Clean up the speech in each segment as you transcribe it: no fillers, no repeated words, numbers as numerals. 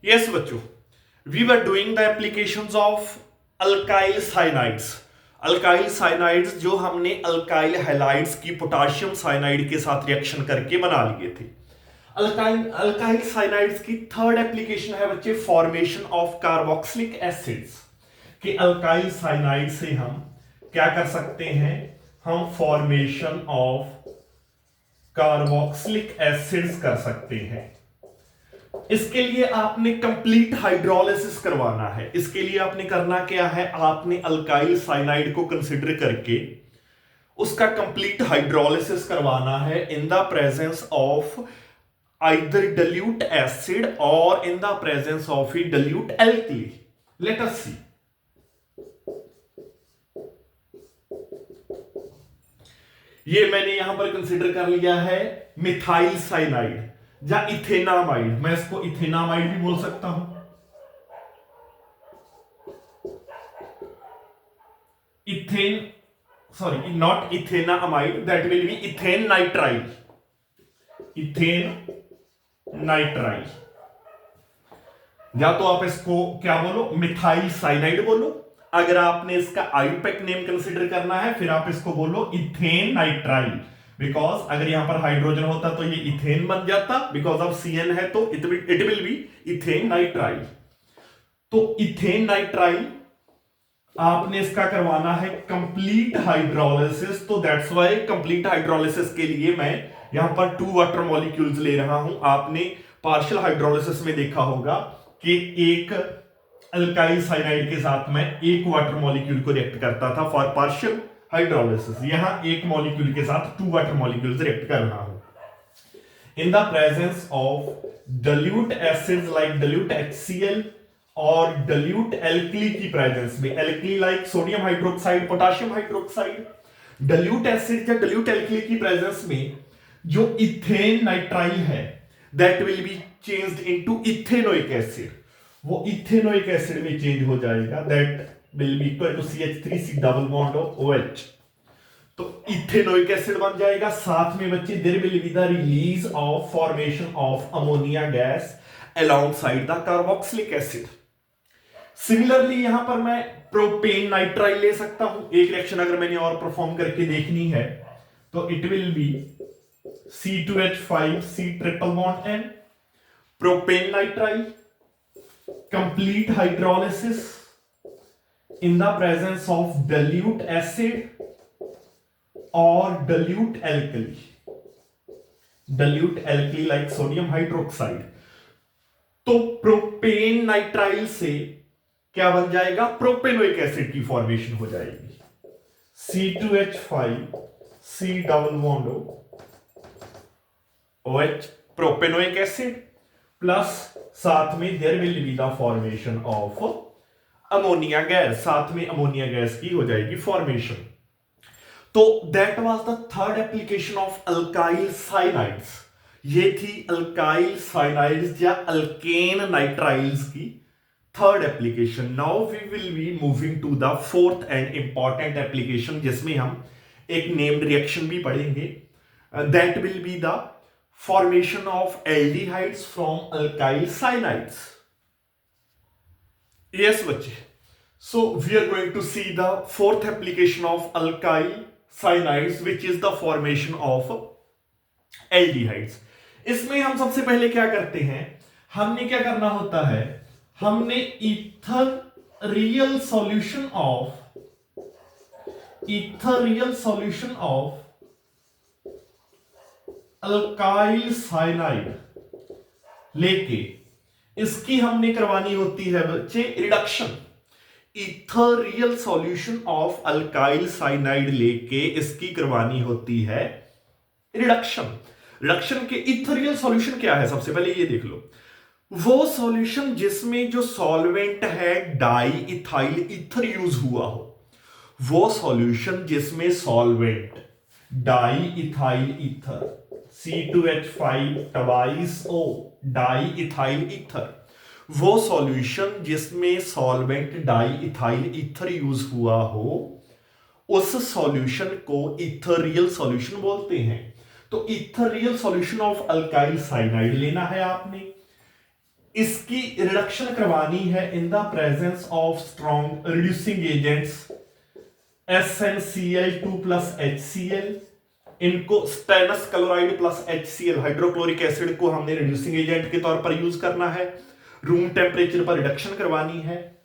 Yes, बच्चों, we were doing the applications of alkyl cyanides. Alkyl cyanides जो हमने alkyl halides की potassium cyanide के साथ रिएक्शन करके बना लिए थे। अल्काइल साइनाइड्स की थर्ड एप्लीकेशन है बच्चे फॉर्मेशन ऑफ कार्बोक्सिलिक एसिड्स। कि अल्काइल साइनाइड से हम क्या कर सकते हैं, हम फॉर्मेशन ऑफ कार्बोक्सिलिक एसिड्स कर सकते हैं। इसके लिए आपने कंप्लीट हाइड्रोलिसिस करवाना है। इसके लिए आपने करना क्या है, आपने अल्काइल साइनाइड को कंसिडर करके उसका कंप्लीट हाइड्रोलिसिस करवाना है in the presence of either dilute acid or in the presence of a dilute alkali. Let us see. ये मैंने यहां पर कंसिडर कर लिया है मिथाइल साइनाइड या इथेनामाइड। मैं इसको इथेनामाइड भी बोल सकता हूं। Ethane, sorry not ethanamide, that will B ethane nitrile. Ethane nitrile, या तो आप इसको क्या बोलो, मिथाइल साइनाइड बोलो। अगर आपने इसका आईयूपैक नेम कंसीडर करना है फिर आप इसको बोलो इथेन नाइट्राइल, बिकॉज अगर यहां पर हाइड्रोजन होता तो ये इथेन बन जाता, बिकॉज ऑफ सीएन है तो it will be ethane nitrile. तो इथेन नाइट्राइल आपने इसका करवाना है कंप्लीट हाइड्रोलिसिस। तो दैट्स वाई कंप्लीट हाइड्रोलिसिस के लिए मैं यहां पर 2 वाटर मॉलिक्यूल्स ले रहा हूं। आपने पार्शियल हाइड्रोलिसिस में देखा होगा कि एक अल्काइल साइनाइड के साथ में एक वाटर मॉलिक्यूल को रिएक्ट करता था फॉर पार्शियल हाइड्रोलिसिस। यहां एक मॉलिक्यूल के साथ 2 वाटर मॉलिक्यूल्स रिएक्ट कर रहा हूं in the presence of dilute acids like dilute HCl और dilute alkali की प्रेजेंस में। alkali like sodium hydroxide, potassium hydroxide. dilute acid या dilute alkali की प्रेजेंस में जो इथेन नाइट्राइल है that will be changed into ethanoic acid. वो ethanoic acid में चेंज हो जाएगा, that will be equal to CH3C double bond of OH। तो इथेनोइक एसिड बन जाएगा। साथ में बच्चे there will be the release of formation of ammonia gas alongside the carboxylic acid. Similarly यहां पर मैं प्रोपेन नाइट्राइल ले सकता हूं। एक रिएक्शन अगर मैंने और परफॉर्म करके देखनी है तो it will be C2H5C triple bond N, propane nitrile, complete hydrolysis in the presence of dilute acid और dilute alkali like sodium hydroxide. तो प्रोपेन नाइट्राइल से क्या बन जाएगा, प्रोपेनोइक एसिड की फॉर्मेशन हो जाएगी। C2H5C double bond OH, propanoic acid plus साथ में there will be the formation of ammonia gas. साथ में अमोनिया गैस की हो जाएगी फॉर्मेशन। तो that was the third application of alkyl cyanides. ये थी अल्काइल साइनाइड्स या अल्केन नाइट्राइल्स की third application. Now we will be moving to the fourth and important application, जिसमें हम एक नेम्ड रिएक्शन भी पढ़ेंगे। That will be the formation of aldehydes from alkyl cyanides. Yes बच्चे, so we are going to see the fourth application of alkyl cyanides which is the formation of aldehydes. इसमें हम सबसे पहले क्या करते हैं, हमने क्या करना होता है, हमने ethereal solution of alkyl cyanide लेके इसकी हमने करवानी होती है बच्चे reduction. Ethereal solution of alkyl cyanide लेके इसकी करवानी होती है रिडक्शन। रिडक्शन के इथरियल सॉल्यूशन क्या है, सबसे पहले ये देख लो। वो सॉल्यूशन जिसमें जो सॉल्वेंट है डाई इथाइल ईथर यूज हुआ हो, वो सॉल्यूशन जिसमें solvent di ethyl ether C2H5 twice O di ethyl ether, वो सॉल्यूशन जिसमें solvent di ethyl ether use हुआ हो, उस सॉल्यूशन को इथरियल सॉल्यूशन बोलते हैं। तो इथरियल सॉल्यूशन ऑफ अल्काइल साइनाइड लेना है आपने। इसकी रिडक्शन करवानी है in the presence of strong reducing agents SnCl2 plus HCl। इनको stannous chloride plus HCl hydrochloric acid को हमने रिड्यूसिंग एजेंट के तौर पर यूज करना है, रूम टेम्परेचर पर रिडक्शन करवानी है।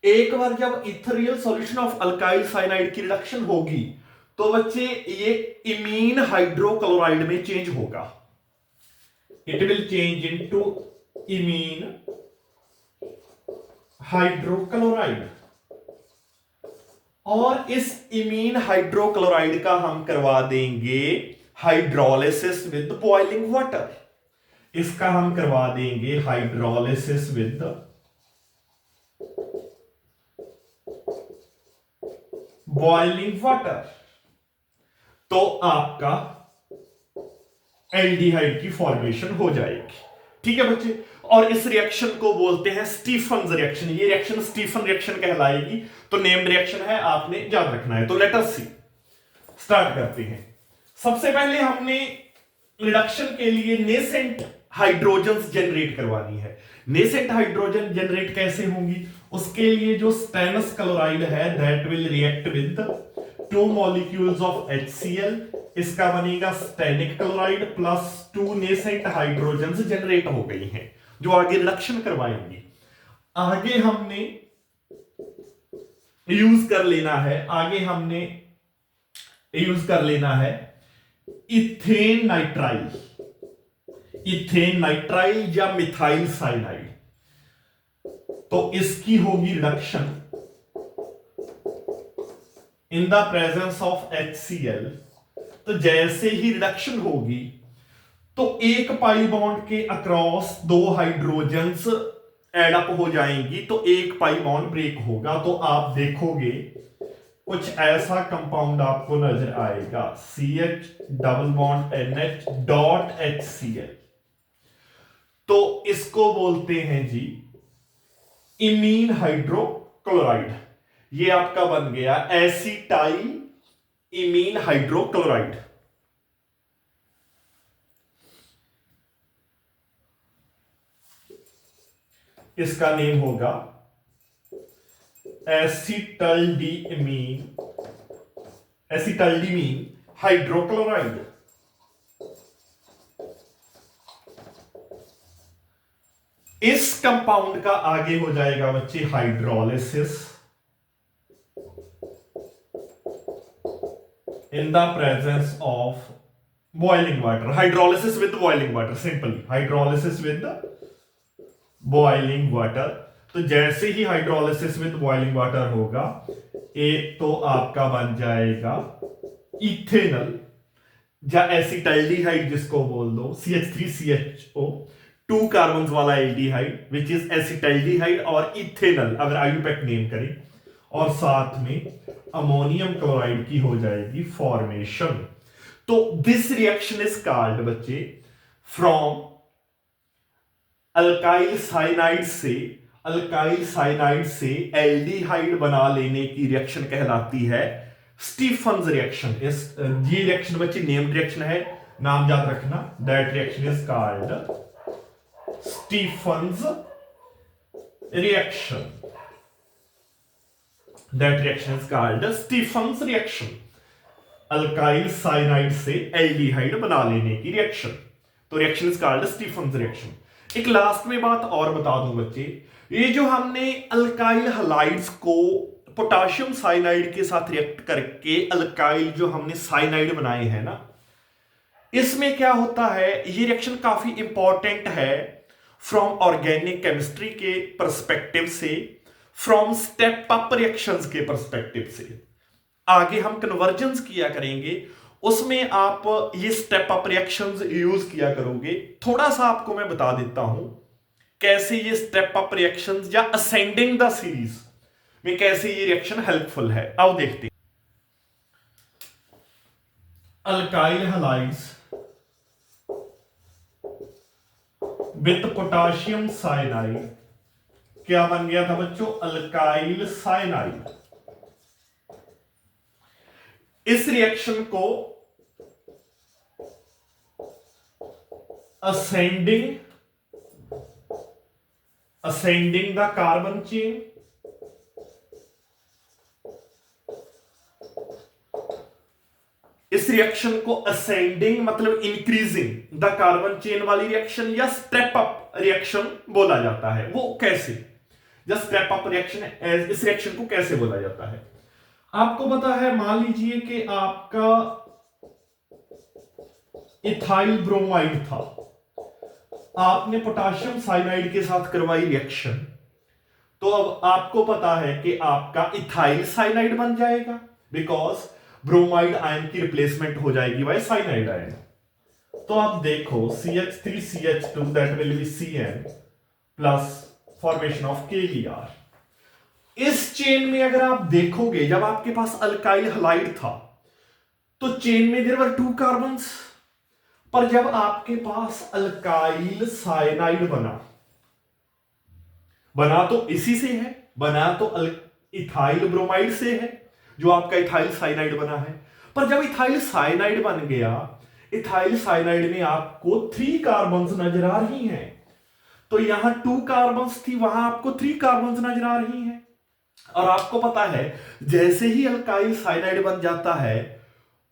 एक बार जब ethereal solution of alkyl cyanide की रिडक्शन होगी तो बच्चे ये इमीन हाइड्रोक्लोराइड में चेंज होगा, it will change into imine hydrochloride. और इस इमीन हाइड्रोक्लोराइड का हम करवा देंगे हाइड्रोलिसिस विद बॉइलिंग वाटर, इसका हम करवा देंगे हाइड्रोलिसिस विद बॉइलिंग वाटर। तो आपका एल्डिहाइड की फॉर्मेशन हो जाएगी। ठीक है बच्चे, और इस रिएक्शन को बोलते हैं स्टीफन रिएक्शन। ये रिएक्शन स्टीफन रिएक्शन कहलाएगी, तो नेम्ड रिएक्शन है, आपने याद रखना है। तो लेट अस सी, स्टार्ट करते हैं। सबसे पहले हमने रिडक्शन के लिए नेसेंट हाइड्रोजन्स जनरेट करवानी है। नेसेंट हाइड्रोजन जनरेट कैसे होंगी? उसके लिए जो स्टेनस क्लोराइड है that will react with 2 molecules of HCl, इसका बनेगा stannic chloride plus 2 nascent hydrogens generate हो गई हैं जो आगे रिडक्शन करवाएंगी। आगे हमने यूज कर लेना है इथेन नाइट्राइल या मिथाइल साइनाइड। तो इसकी होगी reduction in the presence of HCl। तो जैसे ही रिडक्शन होगी तो एक पाई बॉन्ड के अक्रॉस 2 हाइड्रोजन्स एड अप हो जाएंगी, तो एक पाई बॉन्ड ब्रेक होगा। तो आप देखोगे कुछ ऐसा कंपाउंड आपको नजर आएगा, CH double bond NH dot HCl। तो इसको बोलते हैं जी इमीन हाइड्रोक्लोराइड। ये आपका बन गया एसिटाइल इमीन हाइड्रोक्लोराइड। इसका नेम होगा एसिटाइलडीमीन हाइड्रोक्लोराइड। इस कंपाउंड का आगे हो जाएगा बच्चे hydrolysis in the presence of boiling water. Hydrolysis with boiling water, simply hydrolysis with boiling water. तो जैसे ही हाइड्रोलिसिस विद बॉइलिंग वाटर होगा, एक तो आपका बन जाएगा इथेनल या एसिटाइल्डिहाइड जिसको बोल दो, CH3CHO 2 कार्बन वाला एल्डिहाइड विच इज एसिटाइल्डिहाइड, और इथेनल अगर आईयूपैक नेम करें, और साथ में अमोनियम क्लोराइड की हो जाएगी फॉर्मेशन। तो दिस रिएक्शन इज कॉल्ड बच्चे फ्रॉम अल्काइल साइनाइड से एल्डिहाइड बना लेने की रिएक्शन कहलाती है स्टीफन्स रिएक्शन। ये रिएक्शन बच्चे नेम्ड रिएक्शन है, नाम याद रखना। That reaction is called Stephens reaction. That reaction is called Stephens reaction, alkyl cyanide से एल्डिहाइड बना लेने की रिएक्शन। तो reaction is called Stephens reaction. एक लास्ट में बात और बता दूं बच्चे, ये जो हमने अल्काइल हलाइड्स को पोटाशियम साइनाइड के साथ रिएक्ट करके अल्काइल जो हमने साइनाइड बनाए हैं ना, इसमें क्या होता है, ये रिएक्शन काफी इंपॉर्टेंट है फ्रॉम ऑर्गेनिक केमिस्ट्री के पर्सपेक्टिव से, फ्रॉम स्टेप अप रिएक्शंस के पर्सपेक्टिव से। आगे हम कन्वर्जेंस किया करेंगे, उसमें आप ये स्टेप अप रिएक्शंस यूज किया करोगे। थोड़ा सा आपको मैं बता देता हूं कैसे ये स्टेप अप रिएक्शंस या असेंडिंग द सीरीज में कैसे ये रिएक्शन हेल्पफुल है। आओ देखते हैं। Alkyl halides with potassium cyanide क्या बन गया था बच्चों? Alkyl cyanide. इस रिएक्शन को ascending ascending the carbon chain, इस रिएक्शन को असेंडिंग मतलब इंक्रीजिंग द कार्बन चेन वाली रिएक्शन या स्टेप अप रिएक्शन बोला जाता है। वो कैसे, या स्टेप अप रिएक्शन, इस रिएक्शन को कैसे बोला जाता है? आपको पता है, मान लीजिए कि आपका इथाइल ब्रोमाइड था, आपने पोटाशियम साइनाइड के साथ करवाई रिएक्शन, तो अब आपको पता है कि आपका इथाइल साइनाइड बन जाएगा, बिकॉज ब्रोमाइड आयन की रिप्लेसमेंट हो जाएगी बाय साइनाइड आयन। तो आप देखो CH3CH2 that will B Cn plus formation of KBr। इस चेन में अगर आप देखोगे, जब आपके पास अल्काइल हलाइड था तो चेन में देयर वर 2 कार्बन्स, पर जब आपके पास अल्काइल साइनाइड बना तो इसी से है, बना तो इथाइल ब्रोमाइड से है, जो आपका इथाइल साइनाइड बना है। पर जब इथाइल साइनाइड बन गया, इथाइल साइनाइड में आपको 3 कार्बन्स नजर आ रही हैं, तो यहां 2 कार्बन्स थी, वहां आपको 3 कार्बन्स नजर आ रही हैं। और आपको पता है, जैसे ही अल्काइल साइनाइड बन जाता है,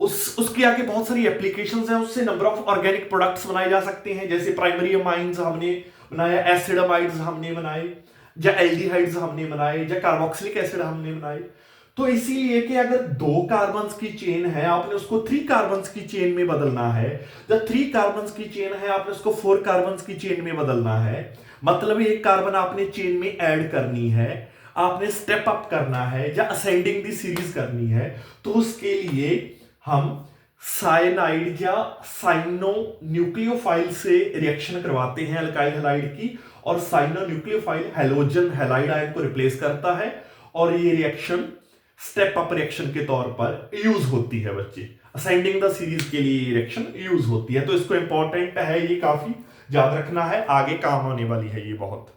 उसके आगे बहुत सारी एप्लीकेशंस हैं, उससे नंबर ऑफ ऑर्गेनिक प्रोडक्ट्स बनाए जा सकते हैं, जैसे प्राइमरी अमाइंस हमने बनाया, एसिडमाइड्स हमने बनाए, या एल्डिहाइड्स हमने बनाए, या कार्बोक्सिलिक एसिड हमने बनाए। तो इसीलिए कि अगर 2 कार्बन्स की चेन है, आपने उसको 3 कार्बन्स की चेन में बदलना है, जब 3 कार्बन्स की चेन है, आपने उसको 4 कार्बन्स की चेन में बदलना है, मतलब 1 कार्बन आपने चेन में ऐड करनी है, आपने स्टेप अप करना है या असेंडिंग दी सीरीज करनी है, तो उसके लिए हम साइनाइड या साइनो न्यूक्लियोफाइल से रिएक्शन करवाते हैं अल्काइल हैलाइड की, और cyano nucleophile halogen halide ion को रिप्लेस करता है, और ये रिएक्शन स्टेप अप रिएक्शन के तौर पर यूज होती है बच्चे, असेंडिंग द सीरीज के लिए ये रिएक्शन यूज होती है। तो इसको इंपॉर्टेंट है, ये काफी याद रखना है, आगे काम आने वाली है ये बहुत।